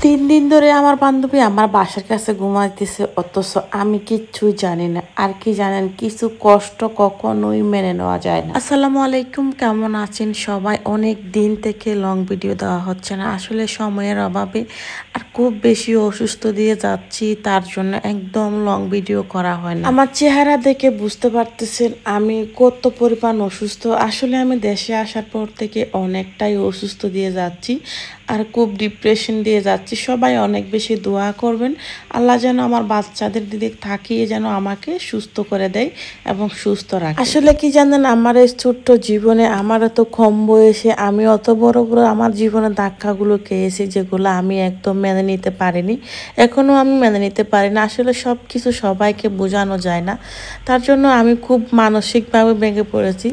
তিন দিন ধরে আমার বান্ধবী আমার বাসার কাছে ঘুমাইতেছে, অথচ আমি কিচ্ছুই জানি না। আর কি জানেন, কিছু কষ্ট কখনোই মেনে নেওয়া যায় না। আসসালামু আলাইকুম, কেমন আছেন সবাই? অনেক দিন থেকে লং ভিডিও দেওয়া হচ্ছে না, আসলে সময়ের অভাবে আর খুব বেশি অসুস্থ দিয়ে যাচ্ছি, তার জন্য একদম লং ভিডিও করা হয় না। আমার চেহারা দেখে বুঝতে পারতেছেন আমি কত পরিমাণ অসুস্থ। আসলে আমি দেশে আসার পর থেকে অনেকটাই অসুস্থ দিয়ে যাচ্ছি আর খুব ডিপ্রেশন দিয়ে যাচ্ছি। সবাই অনেক বেশি দোয়া করবেন, আল্লাহ যেন আমার বাচ্চাদের দিকে থাকিয়ে যেন আমাকে সুস্থ করে দেয় এবং সুস্থ রাখে। আসলে কি জানেন, আমার এই ছোট্ট জীবনে, আমার এত কম বয়সে আমি অত বড় বড় আমার জীবনে ধাক্কাগুলো খেয়েছি, যেগুলো আমি একদম মেনে নিতে পারিনি, এখনও আমি মেনে নিতে পারি না। আসলে সব কিছু সবাইকে বোঝানো যায় না, তার জন্য আমি খুব মানসিকভাবে ভেঙে পড়েছি।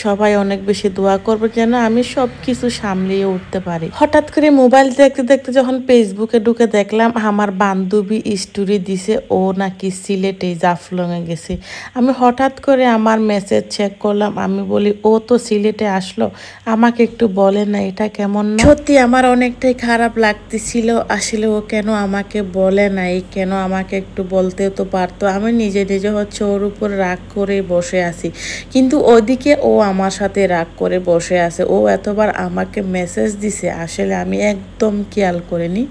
সবাই অনেক বেশি দোয়া করবে যেন আমি সব কিছু সামলিয়ে উঠতে পারি। হঠাৎ করে মোবাইল দেখতে দেখতে যখন ফেসবুকে ঢুকে দেখলাম আমার বান্ধবী স্টোরি দিছে, ও নাকি সিলেটে জাফলংয়ে গেছে। আমি হঠাৎ করে আমার মেসেজ চেক করলাম, আমি বলি ও তো সিলেটে আসলো, আমাকে একটু বলে না এটা কেমন না। সত্যি আমার অনেকটাই খারাপ লাগতেছিল, আসলে ও কেন আমাকে বলে নাই, কেন আমাকে একটু বলতেও তো পারতো। আমি নিজে নিজে হচ্ছে ওর উপর রাগ করে বসে আছি, কিন্তু ওদিকে ও আমার সাথে রাগ করে বসে আছে। ও এতবার আমাকে মেসেজ দিছে, আসলে আমি একদম খেয়াল করিনি।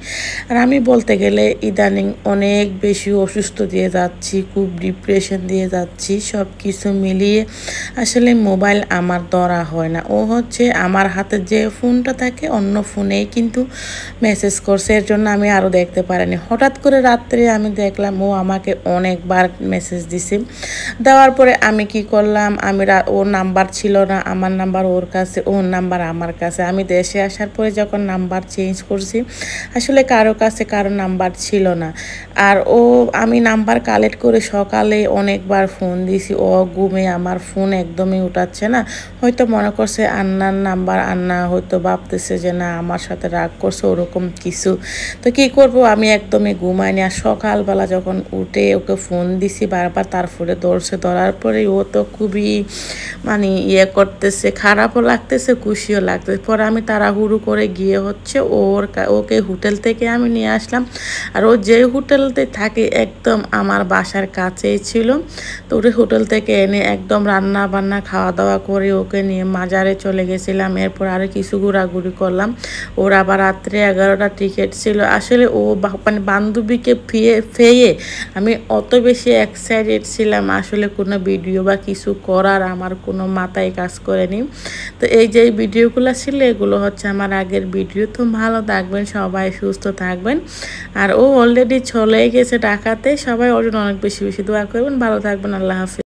আর আমি বলতে গেলে ইদানিং অনেক বেশি অসুস্থ দিয়ে যাচ্ছি, খুব ডিপ্রেশন দিয়ে যাচ্ছি। সব কিছু মিলিয়ে আসলে মোবাইল আমার ধরা হয় না। ও হচ্ছে আমার হাতে যে ফোনটা থাকে অন্য ফোনেই কিন্তু মেসেজ করছে, এর জন্য আমি আরও দেখতে পারিনি। হঠাৎ করে রাত্রে আমি দেখলাম ও আমাকে অনেকবার মেসেজ দিছে। দেওয়ার পরে আমি কি করলাম, ওর নাম্বার ছিল না, আমার নাম্বার ওর কাছে, ওর নাম্বার আমার কাছে। আমি দেশে আসার পরে যখন নাম্বার চেঞ্জ করছি, আসলে কারো কাছে কারো নাম্বার ছিল না। আর আমি নাম্বার কালেক্ট করে সকালে অনেকবার ফোন দিছি, ও ঘুমে আমার ফোন একদমই উঠাচ্ছে না। হয়তো মনে করছে আন্নার নাম্বার, আন্না হয়তো ভাবতেছে যে না আমার সাথে রাগ করছে, ওরকম কিছু। তো কি করব, আমি একদমই ঘুমাইনি। আর সকালবেলা যখন উঠে ওকে ফোন দিছি বারবার, তারপরে ধরার পরে ও তো খুবই মানে করতেছে, খারাপও লাগতেছে খুশিও লাগতেছে। পরে আমি তাড়াহুড়ো করে গিয়ে হচ্ছে ওকে হোটেল থেকে আমি নিয়ে আসলাম। আর ও যে হোটেলতে থাকে একদম আমার বাসার কাছেই ছিল। তো ওটা হোটেল থেকে এনে একদম রান্না বান্না খাওয়া দাওয়া করে ওকে নিয়ে মাজারে চলে গেছিলাম। এরপর আরও কিছু ঘোরাঘুরি করলাম। ওর আবার রাত্রে 11টা টিকিট ছিল। আসলে ও মানে বান্ধবীকে ফেয়ে আমি অত বেশি এক্সাইটেড ছিলাম, আসলে কোনো ভিডিও বা কিছু করার আমার কোনো মাথায় কাজ করেনি। তো এই যে ভিডিওগুলো ছিল এগুলো হচ্ছে আমার আগের ভিডিও। তো ভালো থাকবেন সবাই, সুস্থ থাকবেন। আর ও অলরেডি চলে গেছে ঢাকাতে। সবাই ওর জন্য অনেক বেশি বেশি দোয়া করবেন। ভালো থাকবেন, আল্লাহ হাফিজ।